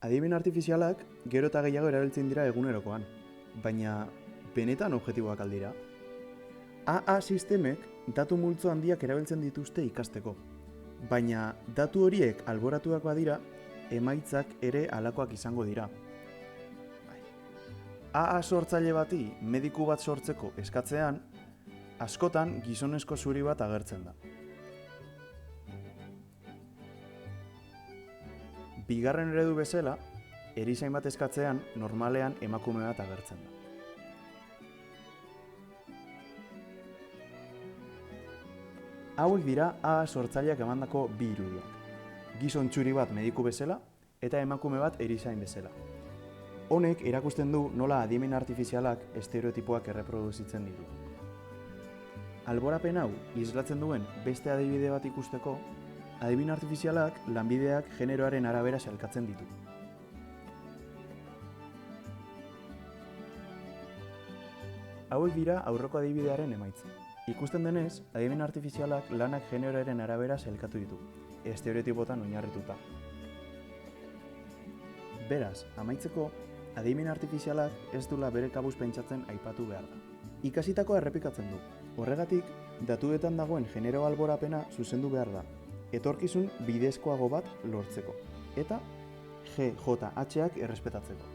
Adimen artifizialak gero eta gehiago erabiltzen dira egunerokoan, baina benetan objektiboak aldira. AA sistemek datu multzo handiak erabiltzen dituzte ikasteko, baina datu horiek alboratuak badira, emaitzak ere halakoak izango dira. AA sortzaile bati mediku bat sortzeko eskatzean, askotan gizonezko zuri bat agertzen da. Bigarren eredu bezala, erizain bat eskatzean normalean emakume bat agertzen da. Hauek dira AA sortzaileak emandako bi irudiak. Gizon txuri bat mediku bezala eta emakume bat erizain bezala. Honek erakusten du nola adimen artifizialak estereotipoak erreproduzitzen ditu. Alborapen hau islatzen duen beste adibide bat ikusteko, adimen artifizialak lanbideak generoaren arabera sailkatzen ditu. Hauek dira aurreko adibidearen emaitza. Ikusten denez, adimen artifizialak lanak generoaren arabera sailkatu ditu, estereotipotan oinarrituta. Beraz, amaitzeko, adimen artifizialak ez dula bere kabuz pentsatzen aipatu behar da. Ikasitakoa errepikatzen du. Horregatik, datuetan dagoen genero alborapena zuzendu behar da, etorkizun bidezkoago bat lortzeko, eta GJH-ak errespetatzeko.